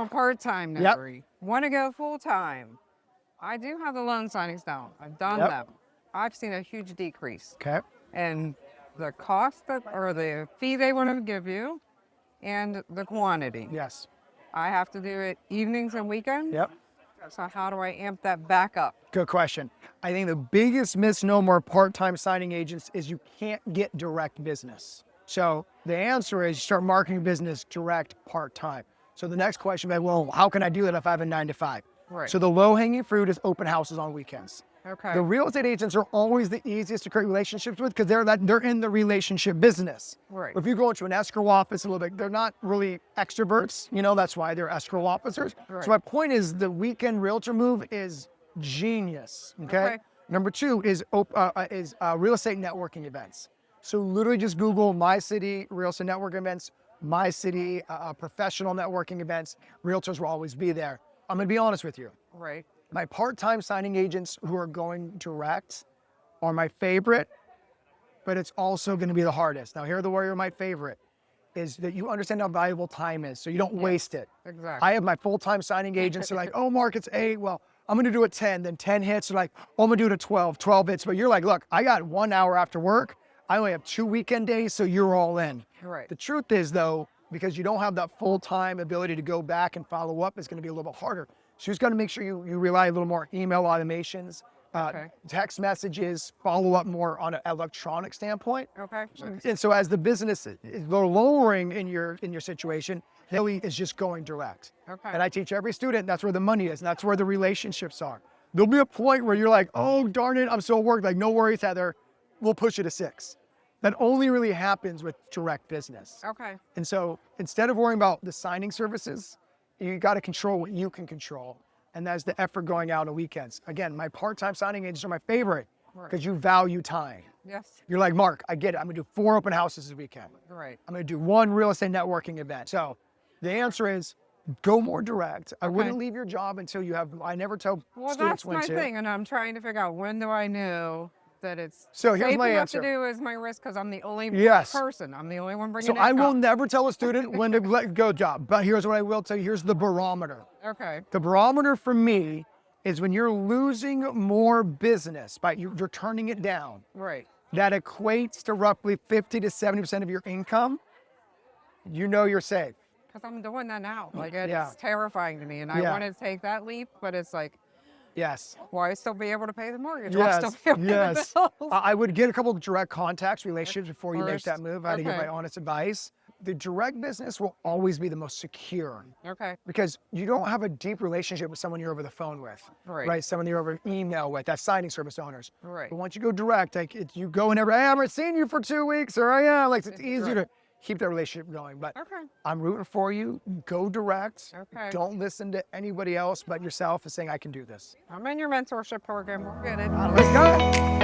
a part-time notary. Want to go full-time. I do have the loan signings down. I've done them. I've seen a huge decrease. Okay. And the cost or the fee they want to give you and the quantity. Yes. I have to do it evenings and weekends. Yep. So how do I amp that back up? Good question. I think the biggest misnomer of part-time signing agents is you can't get direct business. So the answer is you start marketing business direct part-time. So the next question is, well, how can I do that if I have a 9 to 5? Right. So the low-hanging fruit is open houses on weekends. Okay. The real estate agents are always the easiest to create relationships with because they're in the relationship business. Right. If you go into an escrow office a little bit, they're not really extroverts, that's why they're escrow officers. Right. So my point is the weekend realtor move is genius, okay? Number 2 is real estate networking events. So literally just Google My City real estate networking events, My City professional networking events. Realtors will always be there. I'm gonna be honest with you. Right. My part-time signing agents who are going direct are my favorite, but it's also going to be the hardest. Now, here the where my favorite is that you understand how valuable time is, so you don't waste it. Exactly. I have my full-time signing agents who are like, oh, Mark, it's 8. Well, I'm going to do it 10. Then 10 hits. They're like, oh, I'm going to do it at 12. 12 hits. But you're like, look, I got 1 hour after work. I only have 2 weekend days, so you're all in. Right. The truth is, though, because you don't have that full-time ability to go back and follow up, it's going to be a little bit harder. So you just got to make sure you rely a little more on email automations, text messages, follow up more on an electronic standpoint. Okay. And so as the business is lowering in your situation, really is just going direct. Okay. And I teach every student that's where the money is and that's where the relationships are. There'll be a point where you're like, oh, darn it, I'm still at work. Like, no worries, Heather. We'll push it to 6. That only really happens with direct business. Okay. And so instead of worrying about the signing services, you got to control what you can control. And that's the effort going out on weekends. Again, my part-time signing agents are my favorite because you value time. Yes. You're like, Mark, I get it. I'm going to do 4 open houses this weekend. Right. I'm going to do 1 real estate networking event. So the answer is go more direct. I wouldn't leave your job until you have, I never tell students when that's to. my thing. And I'm trying to figure out when do I know that it's So here's safe my enough answer. to do as my risk because I'm the only person. I'm the only one bringing it So I will up. never tell a student when to let go job. But here's what I will tell you. Here's the barometer. Okay. The barometer for me is when you're losing more business by you're turning it down. Right. That equates to roughly 50 to 70% of your income. You know you're safe. Because I'm doing that now. Like, it's terrifying to me. And I want to take that leap, but it's like, Yes. will I still be able to pay the mortgage? Yes. Will I still be able to pay the bills? I would get a couple of direct contacts, relationships before you make that move. I had to give my honest advice. The direct business will always be the most secure. Okay. Because you don't have a deep relationship with someone you're over the phone with. Right. Someone you're over email with. That's signing service owners. Right. But once you go direct, like you go and I haven't seen you for 2 weeks, or it's easier to keep that relationship going. But I'm rooting for you. Go direct. Okay. Don't listen to anybody else but yourself and saying, I can do this. I'm in your mentorship program. We'll get it. Let's go.